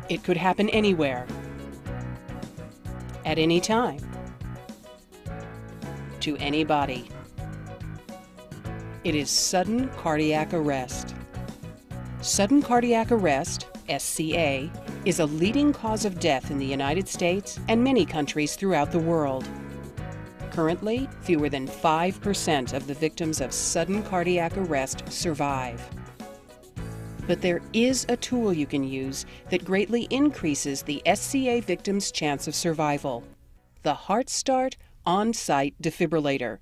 It could happen anywhere, at any time, to anybody. It is sudden cardiac arrest. Sudden cardiac arrest, SCA, is a leading cause of death in the United States and many countries throughout the world. Currently, fewer than 5% of the victims of sudden cardiac arrest survive. But there is a tool you can use that greatly increases the SCA victim's chance of survival: the HeartStart Onsite Defibrillator.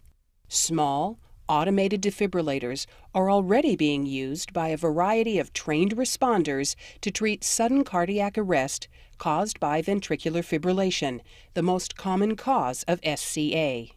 Small, automated defibrillators are already being used by a variety of trained responders to treat sudden cardiac arrest caused by ventricular fibrillation, the most common cause of SCA.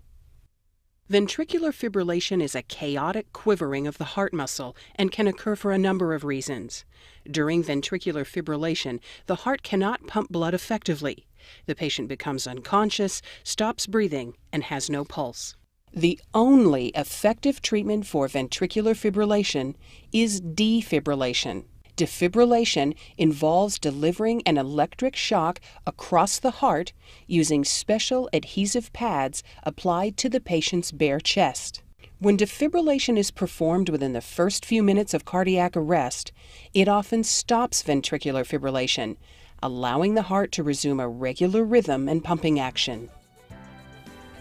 Ventricular fibrillation is a chaotic quivering of the heart muscle and can occur for a number of reasons. During ventricular fibrillation, the heart cannot pump blood effectively. The patient becomes unconscious, stops breathing, and has no pulse. The only effective treatment for ventricular fibrillation is defibrillation. Defibrillation involves delivering an electric shock across the heart using special adhesive pads applied to the patient's bare chest. When defibrillation is performed within the first few minutes of cardiac arrest, it often stops ventricular fibrillation, allowing the heart to resume a regular rhythm and pumping action.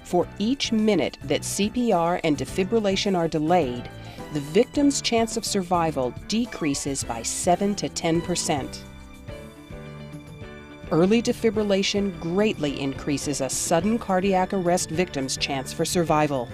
For each minute that CPR and defibrillation are delayed, the victim's chance of survival decreases by 7 to 10%. Early defibrillation greatly increases a sudden cardiac arrest victim's chance for survival.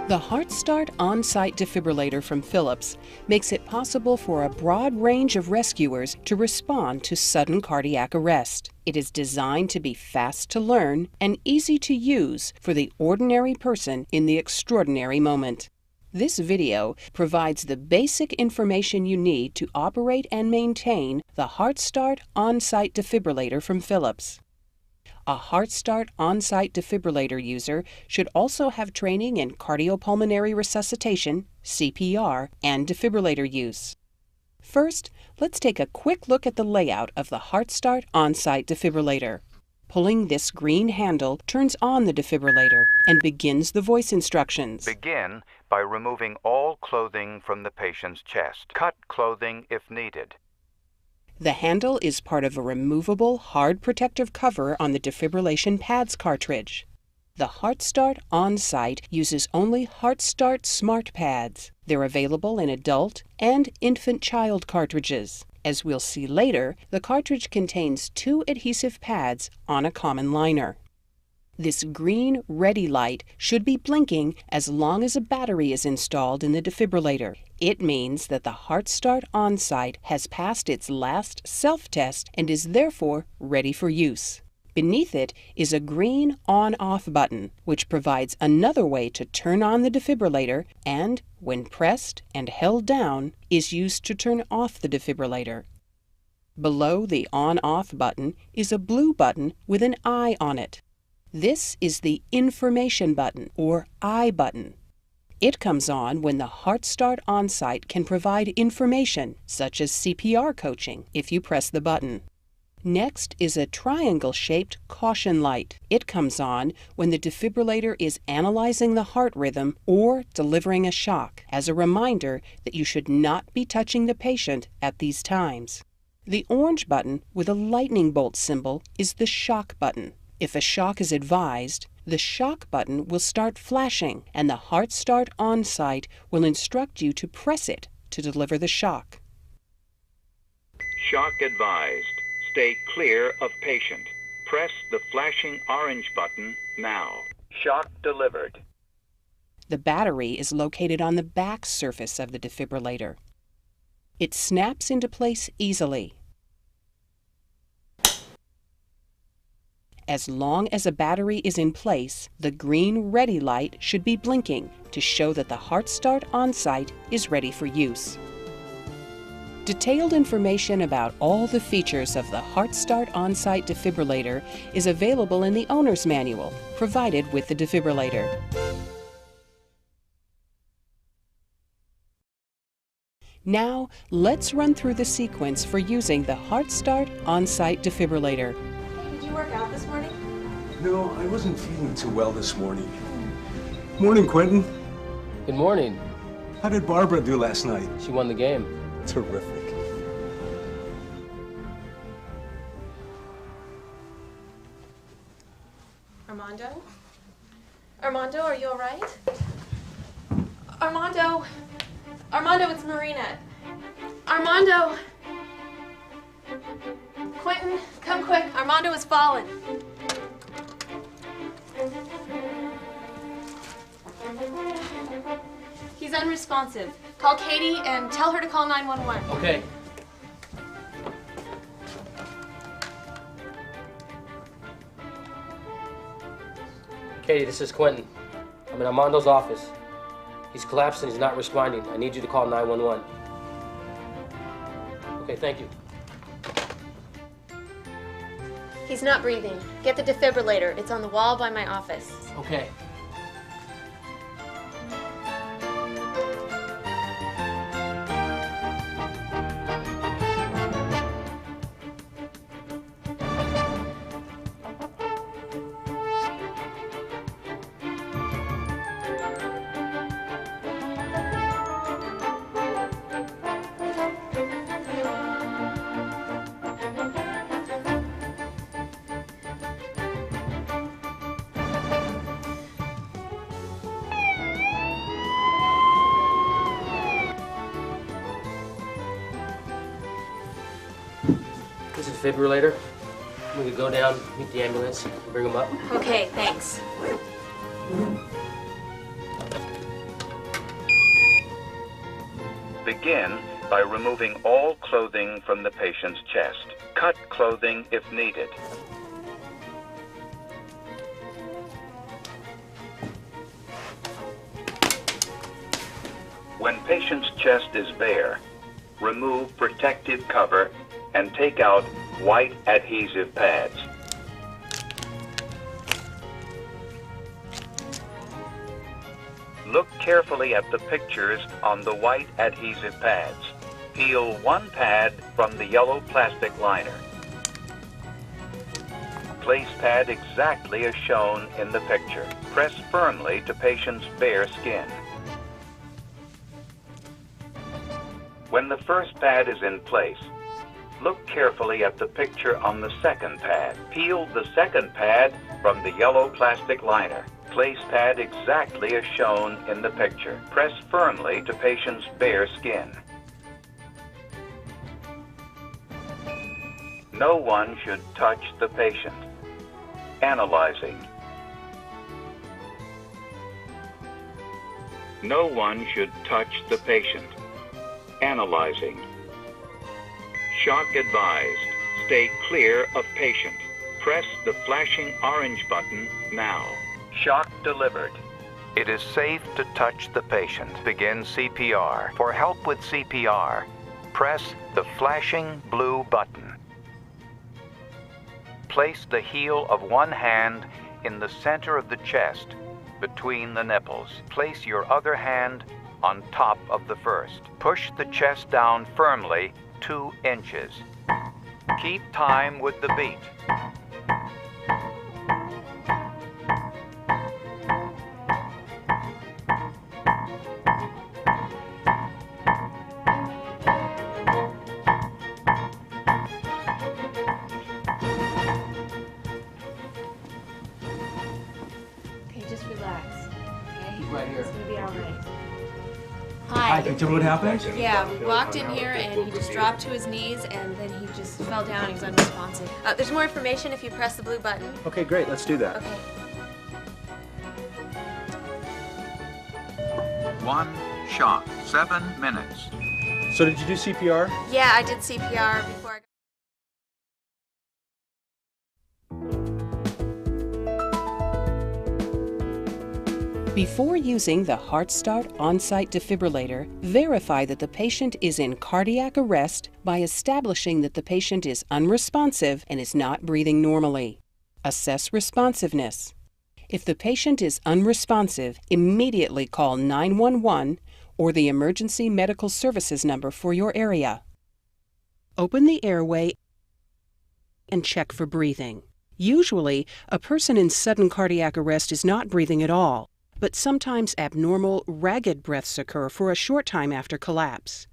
The HeartStart On-Site Defibrillator from Philips makes it possible for a broad range of rescuers to respond to sudden cardiac arrest. It is designed to be fast to learn and easy to use for the ordinary person in the extraordinary moment. This video provides the basic information you need to operate and maintain the HeartStart On-Site Defibrillator from Philips. A HeartStart On-Site Defibrillator user should also have training in cardiopulmonary resuscitation, CPR, and defibrillator use. First, let's take a quick look at the layout of the HeartStart On-Site Defibrillator. Pulling this green handle turns on the defibrillator and begins the voice instructions. Begin by removing all clothing from the patient's chest. Cut clothing if needed. The handle is part of a removable, hard protective cover on the defibrillation pads cartridge. The HeartStart On-Site uses only HeartStart Smart Pads. They're available in adult and infant child cartridges. As we'll see later, the cartridge contains 2 adhesive pads on a common liner. This green ready light should be blinking as long as a battery is installed in the defibrillator. It means that the HeartStart On-Site has passed its last self-test and is therefore ready for use. Beneath it is a green on-off button, which provides another way to turn on the defibrillator and, when pressed and held down, is used to turn off the defibrillator. Below the on-off button is a blue button with an eye on it. This is the Information button, or I button. It comes on when the HeartStart On-Site can provide information, such as CPR coaching, if you press the button. Next is a triangle-shaped caution light. It comes on when the defibrillator is analyzing the heart rhythm or delivering a shock, as a reminder that you should not be touching the patient at these times. The orange button with a lightning bolt symbol is the shock button. If a shock is advised, the shock button will start flashing and the HeartStart On-Site will instruct you to press it to deliver the shock. Shock advised. Stay clear of patient. Press the flashing orange button now. Shock delivered. The battery is located on the back surface of the defibrillator. It snaps into place easily. As long as a battery is in place, the green ready light should be blinking to show that the HeartStart On-Site is ready for use. Detailed information about all the features of the HeartStart Onsite defibrillator is available in the owner's manual provided with the defibrillator. Now, let's run through the sequence for using the HeartStart Onsite defibrillator. Hey, did you work out this morning? No, I wasn't feeling too well this morning. Morning, Quentin. Good morning. How did Barbara do last night? She won the game. Terrific. Armando? Armando, are you all right? Armando! Armando, it's Marina. Armando! Quentin, come quick. Armando has fallen. He's unresponsive. Call Katie and tell her to call 911. Okay. Katie, this is Quentin. I'm in Armando's office. He's collapsed and he's not responding. I need you to call 911. Okay, thank you. He's not breathing. Get the defibrillator. It's on the wall by my office. Okay. This is defibrillator. We could go down, meet the ambulance, bring him up. Okay, thanks. Begin by removing all clothing from the patient's chest. Cut clothing if needed. When patient's chest is bare, remove protective cover and take out white adhesive pads. Look carefully at the pictures on the white adhesive pads. Peel one pad from the yellow plastic liner. Place pad exactly as shown in the picture. Press firmly to patient's bare skin. When the first pad is in place, look carefully at the picture on the second pad. Peel the second pad from the yellow plastic liner. Place pad exactly as shown in the picture. Press firmly to patient's bare skin. No one should touch the patient. Analyzing. No one should touch the patient. Analyzing. Shock advised. Stay clear of patient. Press the flashing orange button now. Shock delivered. It is safe to touch the patient. Begin CPR. For help with CPR, press the flashing blue button. Place the heel of one hand in the center of the chest, between the nipples. Place your other hand on top of the first. Push the chest down firmly 2 inches. Keep time with the beat. Okay, just relax. Okay? He's right here. It's gonna be all right. Hi, can you tell me what happened? Yeah, we walked in here and he just dropped to his knees and then he just fell down. He was unresponsive. There's more information if you press the blue button. Okay, great. Let's do that. Okay. 1 shock, 7 minutes. So did you do CPR? Yeah, I did CPR before I got... Before using the HeartStart Onsite Defibrillator, verify that the patient is in cardiac arrest by establishing that the patient is unresponsive and is not breathing normally. Assess responsiveness. If the patient is unresponsive, immediately call 911 or the emergency medical services number for your area. Open the airway and check for breathing. Usually, a person in sudden cardiac arrest is not breathing at all, but sometimes abnormal, ragged breaths occur for a short time after collapse.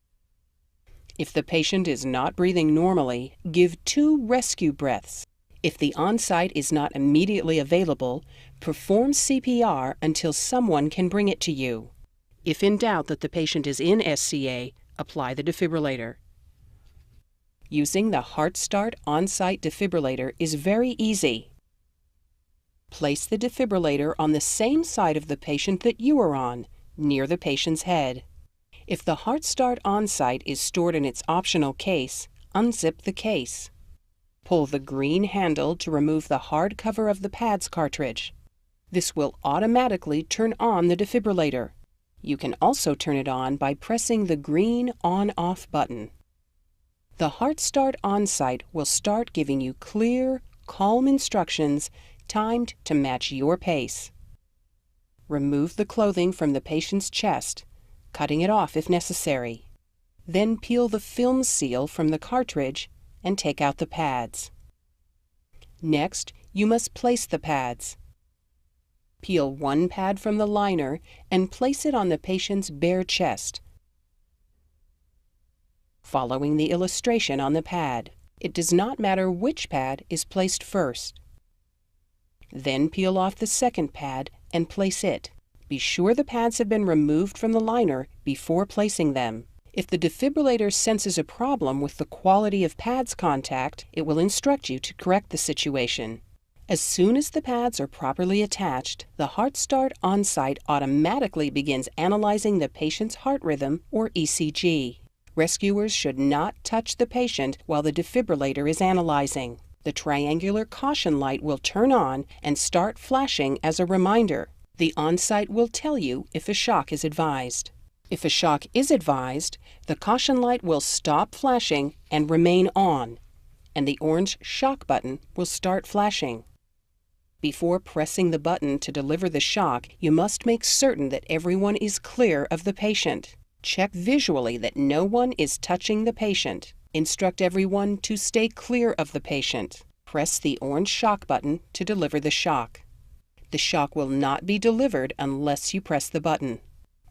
If the patient is not breathing normally, give 2 rescue breaths. If the Onsite is not immediately available, perform CPR until someone can bring it to you. If in doubt that the patient is in SCA, apply the defibrillator. Using the HeartStart Onsite Defibrillator is very easy. Place the defibrillator on the same side of the patient that you are on, near the patient's head. If the HeartStart Onsite is stored in its optional case, unzip the case. Pull the green handle to remove the hard cover of the pads cartridge. This will automatically turn on the defibrillator. You can also turn it on by pressing the green on-off button. The HeartStart Onsite will start giving you clear, calm instructions timed to match your pace. Remove the clothing from the patient's chest, cutting it off if necessary. Then peel the film seal from the cartridge and take out the pads. Next, you must place the pads. Peel 1 pad from the liner and place it on the patient's bare chest, following the illustration on the pad. It does not matter which pad is placed first. Then peel off the second pad and place it. Be sure the pads have been removed from the liner before placing them. If the defibrillator senses a problem with the quality of pads contact, it will instruct you to correct the situation. As soon as the pads are properly attached, the HeartStart Onsite automatically begins analyzing the patient's heart rhythm, or ECG. Rescuers should not touch the patient while the defibrillator is analyzing. The triangular caution light will turn on and start flashing as a reminder. The Onsite will tell you if a shock is advised. If a shock is advised, the caution light will stop flashing and remain on, and the orange shock button will start flashing. Before pressing the button to deliver the shock, you must make certain that everyone is clear of the patient. Check visually that no one is touching the patient. Instruct everyone to stay clear of the patient. Press the orange shock button to deliver the shock. The shock will not be delivered unless you press the button.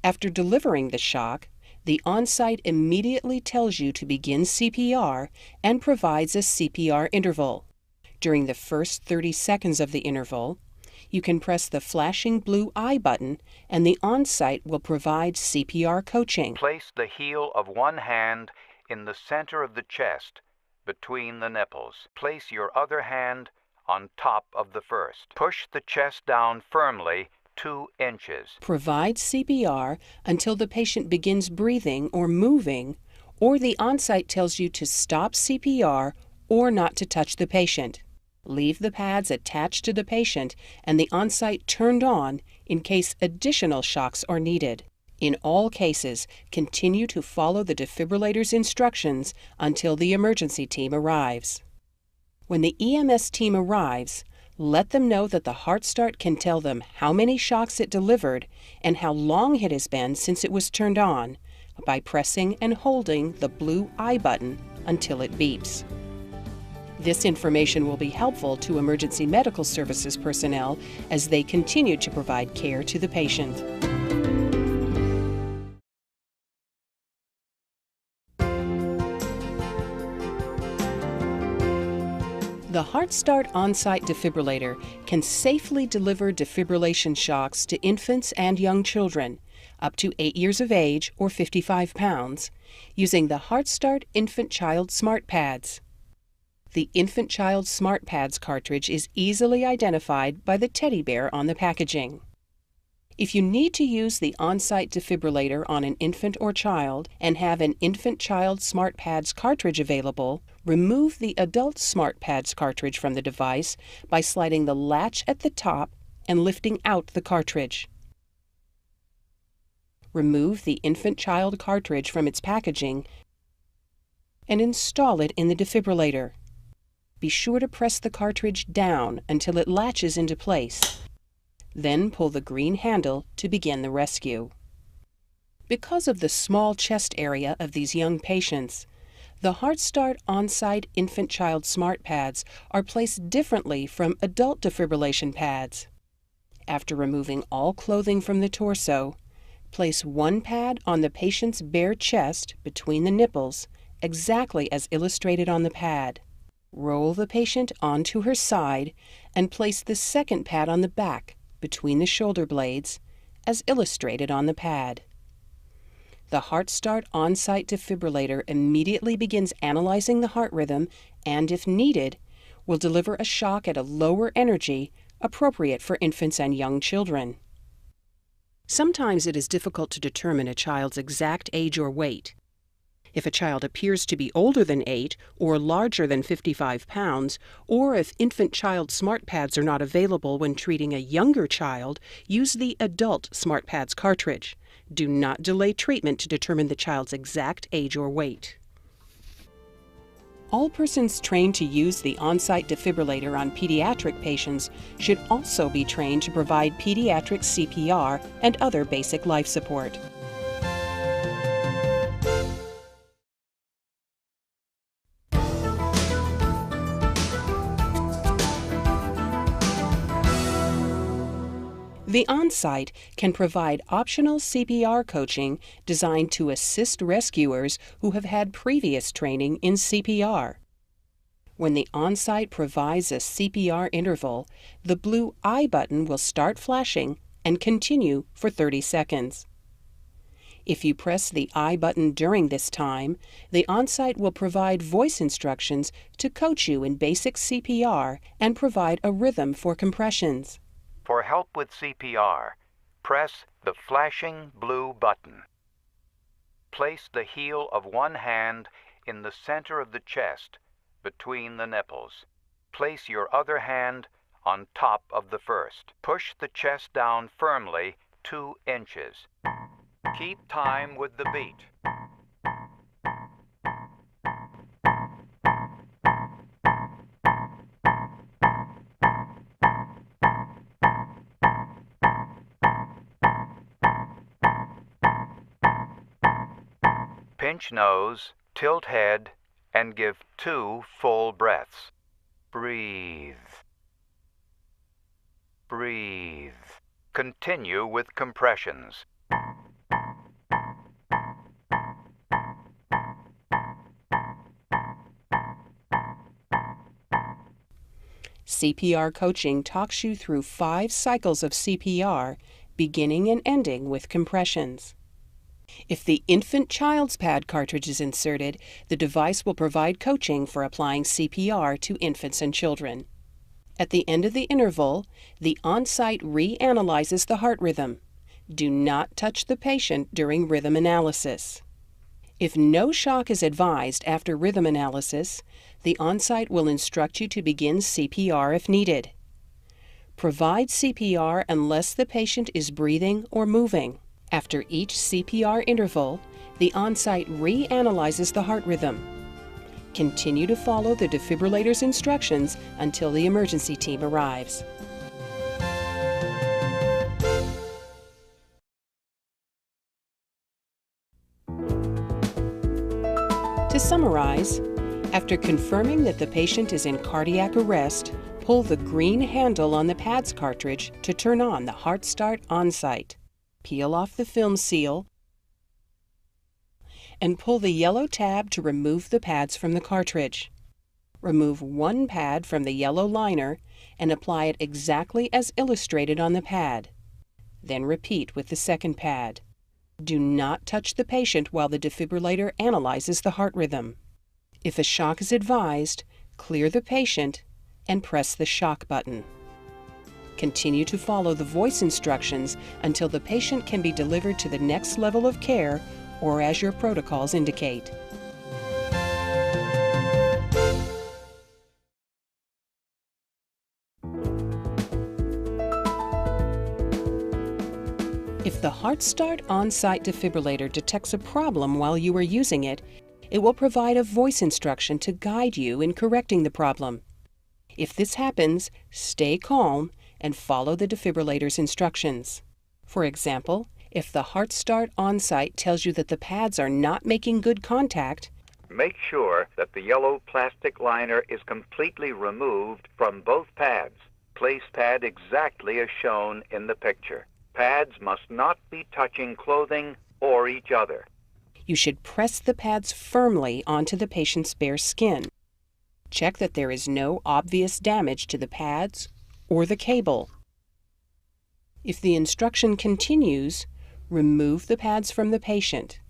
After delivering the shock, the Onsite immediately tells you to begin CPR and provides a CPR interval. During the first 30 seconds of the interval, you can press the flashing blue I button and the Onsite will provide CPR coaching. Place the heel of one hand in the center of the chest, between the nipples. Place your other hand on top of the first. Push the chest down firmly 2 inches. Provide CPR until the patient begins breathing or moving, or the Onsite tells you to stop CPR or not to touch the patient. Leave the pads attached to the patient and the Onsite turned on in case additional shocks are needed. In all cases, continue to follow the defibrillator's instructions until the emergency team arrives. When the EMS team arrives, let them know that the HeartStart can tell them how many shocks it delivered and how long it has been since it was turned on by pressing and holding the blue I button until it beeps. This information will be helpful to emergency medical services personnel as they continue to provide care to the patient. The HeartStart Onsite Defibrillator can safely deliver defibrillation shocks to infants and young children, up to 8 years of age or 55 pounds, using the HeartStart Infant Child Smart Pads. The Infant Child Smart Pads cartridge is easily identified by the teddy bear on the packaging. If you need to use the Onsite defibrillator on an infant or child and have an Infant Child Smart Pads cartridge available, remove the Adult Smart Pads cartridge from the device by sliding the latch at the top and lifting out the cartridge. remove the infant-child cartridge from its packaging and install it in the defibrillator. Be sure to press the cartridge down until it latches into place. Then pull the green handle to begin the rescue. Because of the small chest area of these young patients, the HeartStart Onsite infant-child smart pads are placed differently from adult defibrillation pads. After removing all clothing from the torso, place one pad on the patient's bare chest between the nipples, exactly as illustrated on the pad. Roll the patient onto her side and place the second pad on the back between the shoulder blades, as illustrated on the pad. The HeartStart Onsite defibrillator immediately begins analyzing the heart rhythm and, if needed, will deliver a shock at a lower energy appropriate for infants and young children. Sometimes it is difficult to determine a child's exact age or weight. If a child appears to be older than 8 or larger than 55 pounds, or if infant-child smart pads are not available when treating a younger child, use the adult smart pads cartridge. Do not delay treatment to determine the child's exact age or weight. All persons trained to use the Onsite defibrillator on pediatric patients should also be trained to provide pediatric CPR and other basic life support. The Onsite can provide optional CPR coaching designed to assist rescuers who have had previous training in CPR. When the Onsite provides a CPR interval, the blue I button will start flashing and continue for 30 seconds. If you press the I button during this time, the Onsite will provide voice instructions to coach you in basic CPR and provide a rhythm for compressions. For help with CPR, press the flashing blue button. Place the heel of one hand in the center of the chest between the nipples. Place your other hand on top of the first. Push the chest down firmly 2 inches. Keep time with the beat. Pinch nose, tilt head, and give 2 full breaths. Breathe. Breathe. Continue with compressions. CPR coaching talks you through 5 cycles of CPR, beginning and ending with compressions. If the infant-child's pad cartridge is inserted, the device will provide coaching for applying CPR to infants and children. At the end of the interval, the Onsite reanalyzes the heart rhythm. Do not touch the patient during rhythm analysis. If no shock is advised after rhythm analysis, the Onsite will instruct you to begin CPR if needed. Provide CPR unless the patient is breathing or moving. After each CPR interval, the Onsite reanalyzes the heart rhythm. Continue to follow the defibrillator's instructions until the emergency team arrives. To summarize, after confirming that the patient is in cardiac arrest, pull the green handle on the pads cartridge to turn on the HeartStart Onsite. Peel off the film seal and pull the yellow tab to remove the pads from the cartridge. Remove one pad from the yellow liner and apply it exactly as illustrated on the pad. Then repeat with the second pad. Do not touch the patient while the defibrillator analyzes the heart rhythm. If a shock is advised, clear the patient and press the shock button. Continue to follow the voice instructions until the patient can be delivered to the next level of care or as your protocols indicate. If the HeartStart Onsite defibrillator detects a problem while you are using it, it will provide a voice instruction to guide you in correcting the problem. If this happens, stay calm and follow the defibrillator's instructions. For example, if the HeartStart Onsite tells you that the pads are not making good contact, make sure that the yellow plastic liner is completely removed from both pads. Place pad exactly as shown in the picture. Pads must not be touching clothing or each other. you should press the pads firmly onto the patient's bare skin. Check that there is no obvious damage to the pads or the cable. If the instruction continues, remove the pads from the patient.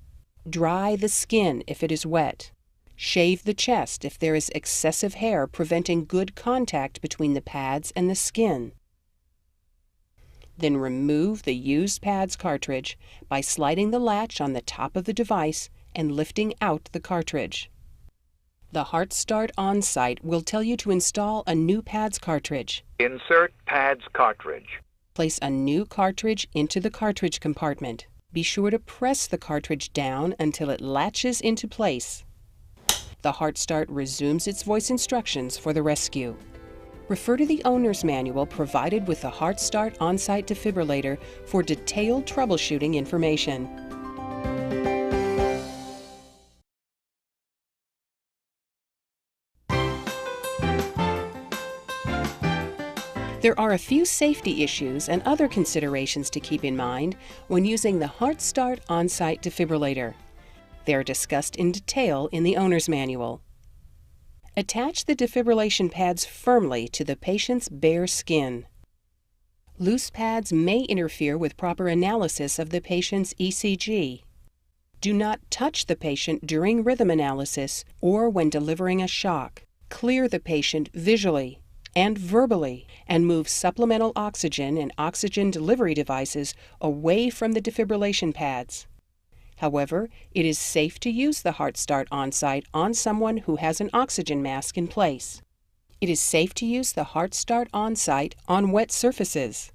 Dry the skin if it is wet. Shave the chest if there is excessive hair preventing good contact between the pads and the skin. Then remove the used pads cartridge by sliding the latch on the top of the device and lifting out the cartridge. The HeartStart Onsite will tell you to install a new pads cartridge. Insert pads cartridge. Place a new cartridge into the cartridge compartment. Be sure to press the cartridge down until it latches into place. The HeartStart resumes its voice instructions for the rescue. Refer to the owner's manual provided with the HeartStart Onsite defibrillator for detailed troubleshooting information. There are a few safety issues and other considerations to keep in mind when using the HeartStart Onsite defibrillator. They are discussed in detail in the owner's manual. Attach the defibrillation pads firmly to the patient's bare skin. Loose pads may interfere with proper analysis of the patient's ECG. Do not touch the patient during rhythm analysis or when delivering a shock. Clear the patient visually and verbally, and move supplemental oxygen and oxygen delivery devices away from the defibrillation pads. However, it is safe to use the HeartStart Onsite on someone who has an oxygen mask in place. It is safe to use the HeartStart Onsite on wet surfaces.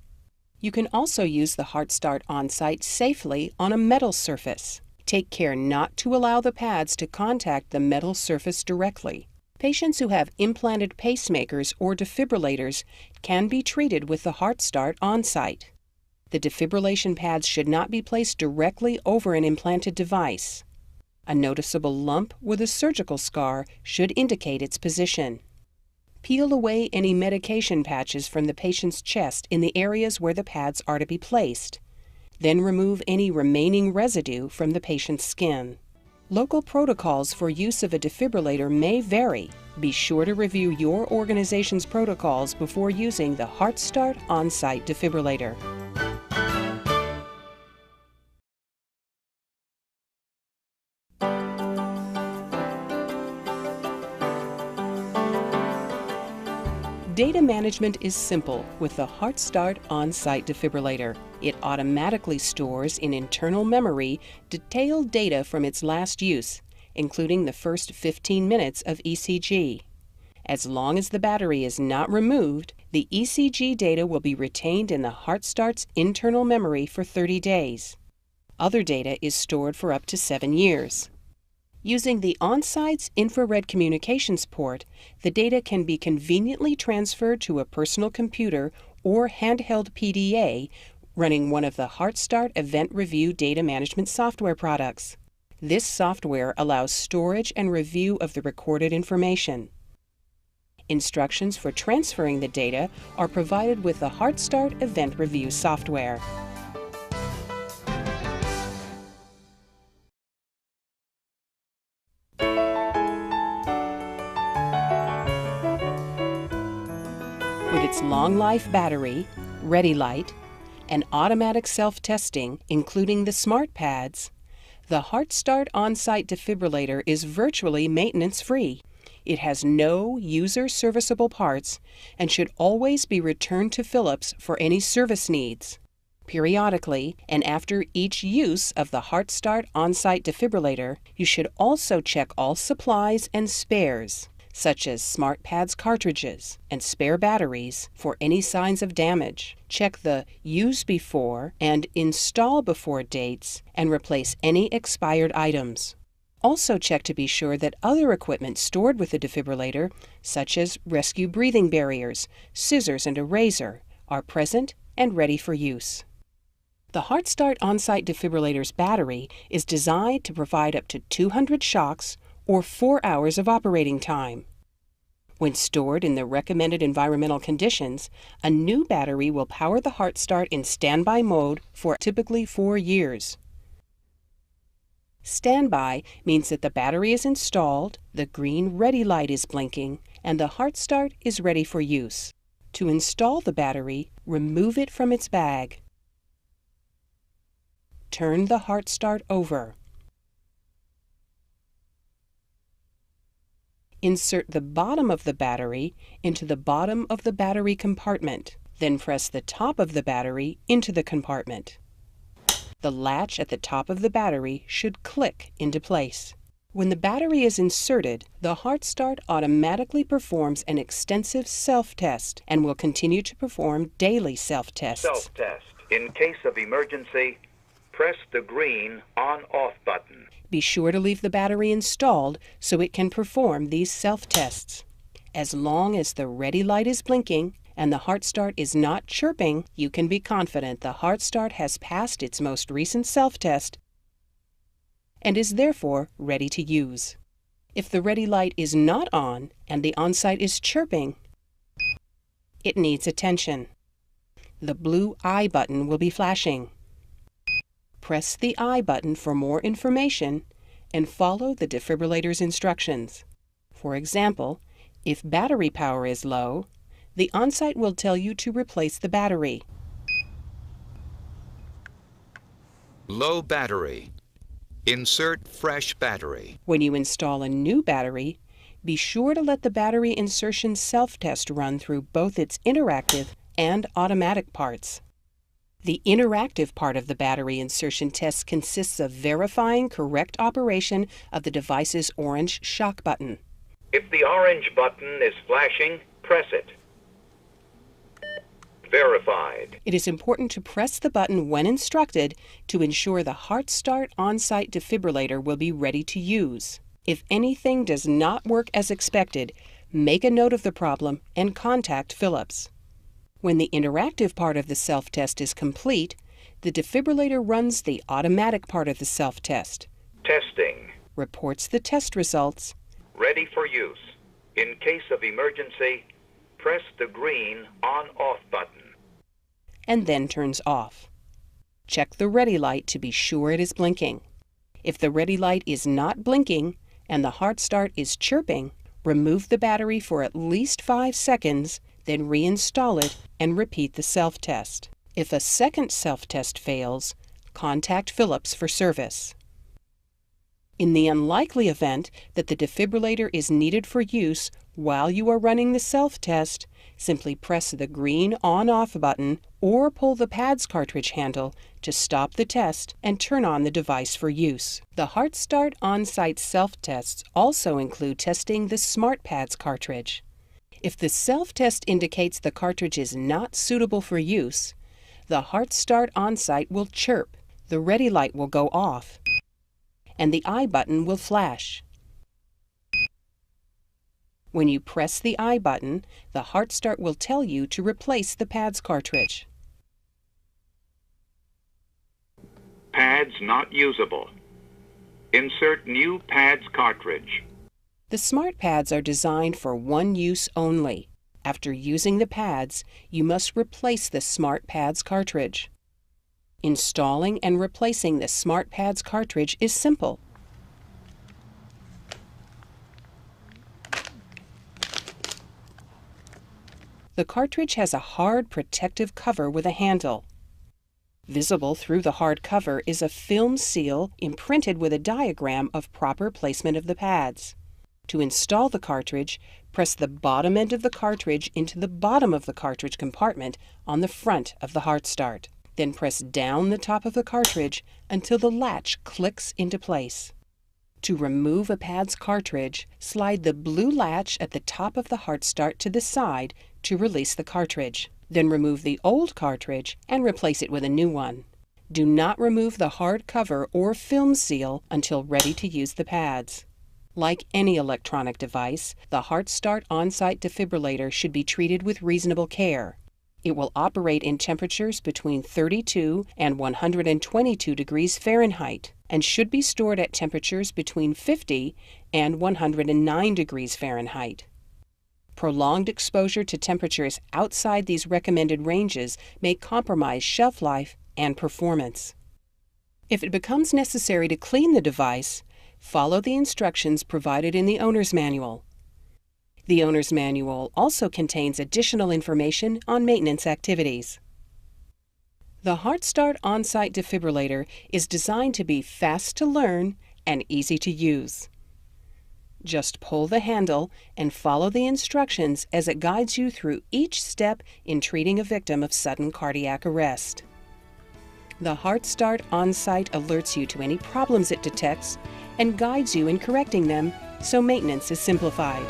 You can also use the HeartStart Onsite safely on a metal surface. Take care not to allow the pads to contact the metal surface directly. Patients who have implanted pacemakers or defibrillators can be treated with the HeartStart Onsite. The defibrillation pads should not be placed directly over an implanted device. A noticeable lump with a surgical scar should indicate its position. Peel away any medication patches from the patient's chest in the areas where the pads are to be placed. Then remove any remaining residue from the patient's skin. Local protocols for use of a defibrillator may vary. Be sure to review your organization's protocols before using the HeartStart Onsite defibrillator. Data management is simple with the HeartStart Onsite defibrillator. It automatically stores in internal memory detailed data from its last use, including the first 15 minutes of ECG. As long as the battery is not removed, the ECG data will be retained in the HeartStart's internal memory for 30 days. Other data is stored for up to 7 years. Using the Onsite's infrared communications port, the data can be conveniently transferred to a personal computer or handheld PDA running one of the HeartStart Event Review data management software products. This software allows storage and review of the recorded information. Instructions for transferring the data are provided with the HeartStart Event Review software. With its long-life battery, Ready Light, and automatic self-testing, including the smart pads, the HeartStart Onsite defibrillator is virtually maintenance-free. It has no user-serviceable parts and should always be returned to Philips for any service needs. Periodically, and after each use of the HeartStart Onsite defibrillator, you should also check all supplies and spares. such as smart pads cartridges and spare batteries, for any signs of damage. Check the Use Before and Install Before dates and replace any expired items. Also check to be sure that other equipment stored with the defibrillator, such as rescue breathing barriers, scissors, and a razor, are present and ready for use. The HeartStart Onsite defibrillator's battery is designed to provide up to 200 shocks or 4 hours of operating time. When stored in the recommended environmental conditions, a new battery will power the HeartStart in standby mode for typically 4 years. Standby means that the battery is installed, the green ready light is blinking, and the HeartStart is ready for use. To install the battery, remove it from its bag. Turn the HeartStart over. Insert the bottom of the battery into the bottom of the battery compartment. Then press the top of the battery into the compartment. The latch at the top of the battery should click into place. When the battery is inserted, the HeartStart automatically performs an extensive self-test and will continue to perform daily self-tests. Self-test. In case of emergency, press the green on-off button. Be sure to leave the battery installed so it can perform these self-tests. As long as the ready light is blinking and the HeartStart is not chirping, you can be confident the HeartStart has passed its most recent self-test and is therefore ready to use. If the ready light is not on and the Onsite is chirping, it needs attention. The blue I button will be flashing. Press the I button for more information and follow the defibrillator's instructions. For example, if battery power is low, the Onsite will tell you to replace the battery. Low battery. Insert fresh battery. When you install a new battery, be sure to let the battery insertion self-test run through both its interactive and automatic parts. The interactive part of the battery insertion test consists of verifying correct operation of the device's orange shock button. If the orange button is flashing, press it. Verified. It is important to press the button when instructed to ensure the HeartStart Onsite defibrillator will be ready to use. If anything does not work as expected, make a note of the problem and contact Philips. When the interactive part of the self-test is complete, the defibrillator runs the automatic part of the self-test, Testing. reports the test results, Ready for use. In case of emergency, press the green on-off button. and then turns off. Check the ready light to be sure it is blinking. If the ready light is not blinking and the HeartStart is chirping, remove the battery for at least 5 seconds, then reinstall it and repeat the self-test. If a second self-test fails, contact Philips for service. In the unlikely event that the defibrillator is needed for use while you are running the self-test, simply press the green on-off button or pull the pads cartridge handle to stop the test and turn on the device for use. The HeartStart Onsite self-tests also include testing the smart pads cartridge. If the self-test indicates the cartridge is not suitable for use, the HeartStart Onsite will chirp, the ready light will go off, and the I button will flash. When you press the I button, the HeartStart will tell you to replace the pads cartridge. Pads not usable. Insert new pads cartridge. The smart pads are designed for one use only. After using the pads, you must replace the smart pads cartridge. Installing and replacing the smart pads cartridge is simple. The cartridge has a hard protective cover with a handle. Visible through the hard cover is a film seal imprinted with a diagram of proper placement of the pads. To install the cartridge, press the bottom end of the cartridge into the bottom of the cartridge compartment on the front of the HeartStart. Then press down the top of the cartridge until the latch clicks into place. To remove a pad's cartridge, slide the blue latch at the top of the HeartStart to the side to release the cartridge. Then remove the old cartridge and replace it with a new one. Do not remove the hard cover or film seal until ready to use the pads. Like any electronic device, the HeartStart Onsite defibrillator should be treated with reasonable care. It will operate in temperatures between 32 and 122 degrees Fahrenheit and should be stored at temperatures between 50 and 109 degrees Fahrenheit. Prolonged exposure to temperatures outside these recommended ranges may compromise shelf life and performance. If it becomes necessary to clean the device, follow the instructions provided in the owner's manual. The owner's manual also contains additional information on maintenance activities. The HeartStart Onsite defibrillator is designed to be fast to learn and easy to use. Just pull the handle and follow the instructions as it guides you through each step in treating a victim of sudden cardiac arrest. The HeartStart Onsite alerts you to any problems it detects and guides you in correcting them, so maintenance is simplified.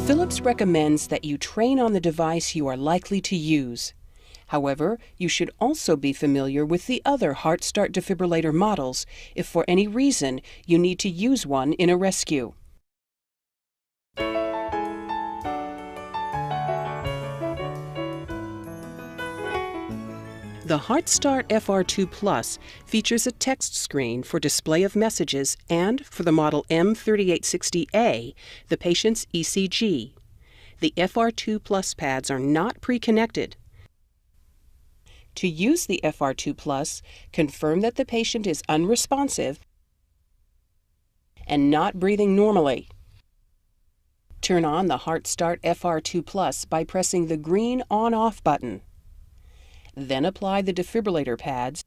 Philips recommends that you train on the device you are likely to use. However, you should also be familiar with the other HeartStart defibrillator models if for any reason you need to use one in a rescue. The HeartStart FR2 Plus features a text screen for display of messages and, for the model M3860A, the patient's ECG. The FR2 Plus pads are not pre-connected. To use the FR2 Plus, confirm that the patient is unresponsive and not breathing normally. Turn on the HeartStart FR2 Plus by pressing the green on-off button. Then apply the defibrillator pads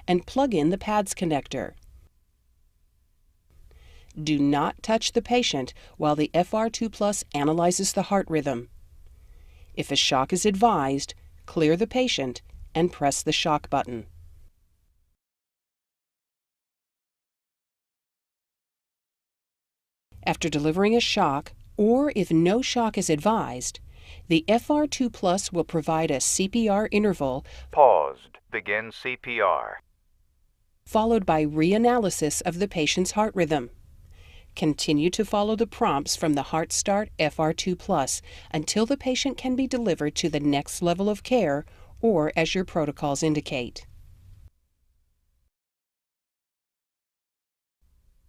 and plug in the pads connector. Do not touch the patient while the FR2 Plus analyzes the heart rhythm. If a shock is advised, clear the patient and press the shock button. After delivering a shock, or if no shock is advised, the FR2 Plus will provide a CPR interval Paused. Begin CPR. followed by reanalysis of the patient's heart rhythm. Continue to follow the prompts from the HeartStart FR2 Plus until the patient can be delivered to the next level of care or as your protocols indicate.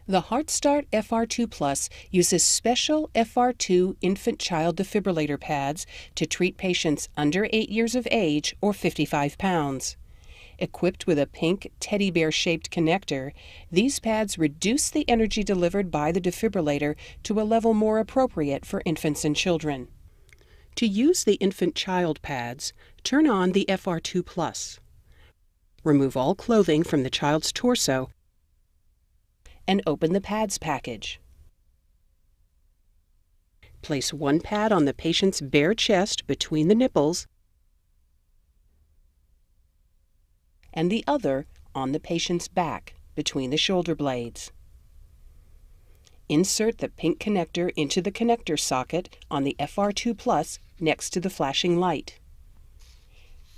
The HeartStart FR2 Plus uses special FR2 infant-child defibrillator pads to treat patients under 8 years of age or 55 pounds. Equipped with a pink teddy bear-shaped connector, these pads reduce the energy delivered by the defibrillator to a level more appropriate for infants and children. To use the infant-child pads, turn on the FR2 Plus. Remove all clothing from the child's torso and open the pads package. Place one pad on the patient's bare chest between the nipples and the other on the patient's back between the shoulder blades. Insert the pink connector into the connector socket on the FR2 Plus next to the flashing light.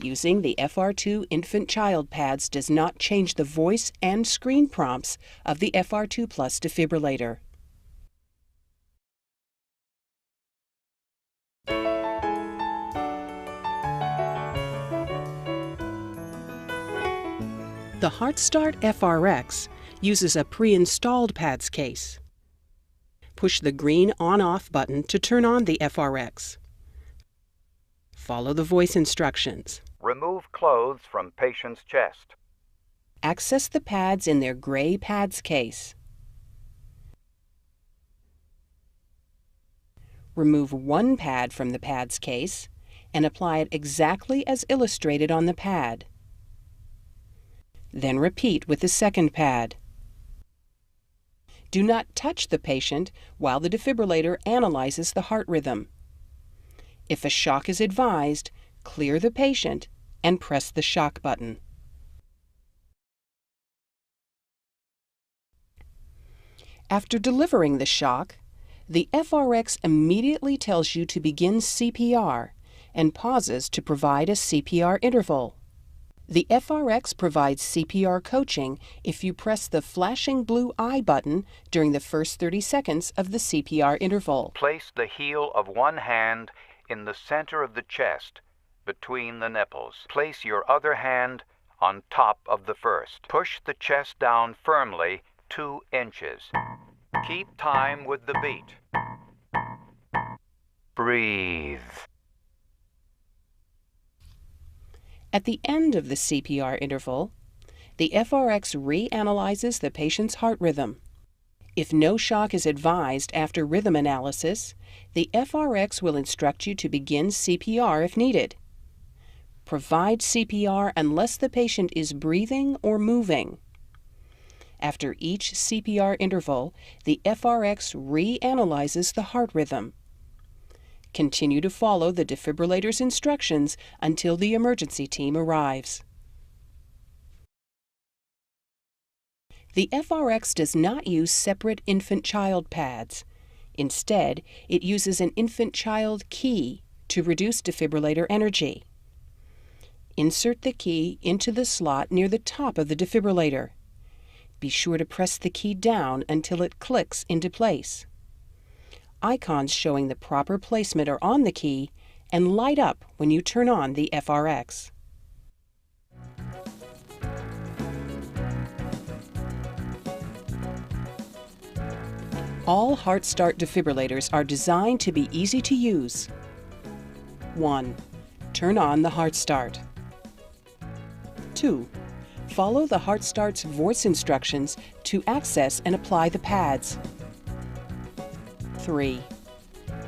Using the FR2 infant-child pads does not change the voice and screen prompts of the FR2 Plus defibrillator. The HeartStart FRX uses a pre-installed pads case. Push the green on-off button to turn on the FRX. Follow the voice instructions. Remove clothes from patient's chest. Access the pads in their gray pads case. Remove one pad from the pads case and apply it exactly as illustrated on the pad. Then repeat with the second pad. Do not touch the patient while the defibrillator analyzes the heart rhythm. If a shock is advised, clear the patient and press the shock button. After delivering the shock, the FRX immediately tells you to begin CPR and pauses to provide a CPR interval. The FRX provides CPR coaching if you press the flashing blue I button during the first 30 seconds of the CPR interval. Place the heel of one hand in the center of the chest, between the nipples. Place your other hand on top of the first. Push the chest down firmly 2 inches. Keep time with the beat. Breathe. At the end of the CPR interval, the FRX reanalyzes the patient's heart rhythm. If no shock is advised after rhythm analysis, the FRX will instruct you to begin CPR if needed. Provide CPR unless the patient is breathing or moving. After each CPR interval, the FRX reanalyzes the heart rhythm. Continue to follow the defibrillator's instructions until the emergency team arrives. The FRX does not use separate infant-child pads. Instead, it uses an infant-child key to reduce defibrillator energy. Insert the key into the slot near the top of the defibrillator. Be sure to press the key down until it clicks into place. Icons showing the proper placement are on the key and light up when you turn on the FRX. All HeartStart defibrillators are designed to be easy to use. 1. Turn on the HeartStart. 2. Follow the HeartStart's voice instructions to access and apply the pads. 3.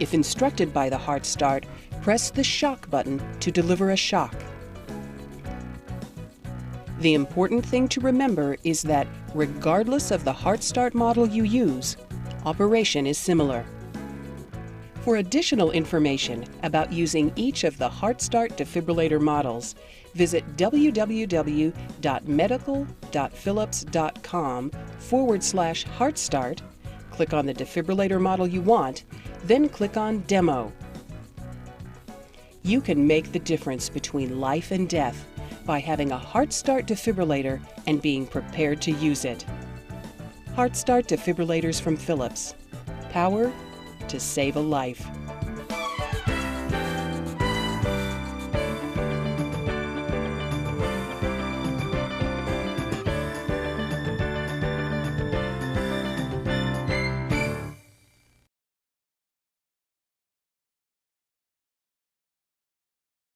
If instructed by the HeartStart, press the shock button to deliver a shock. The important thing to remember is that regardless of the HeartStart model you use, operation is similar. For additional information about using each of the HeartStart defibrillator models, visit www.medical.philips.com/HeartStart, click on the defibrillator model you want, then click on Demo. You can make the difference between life and death by having a HeartStart defibrillator and being prepared to use it. HeartStart defibrillators from Philips. Power to save a life.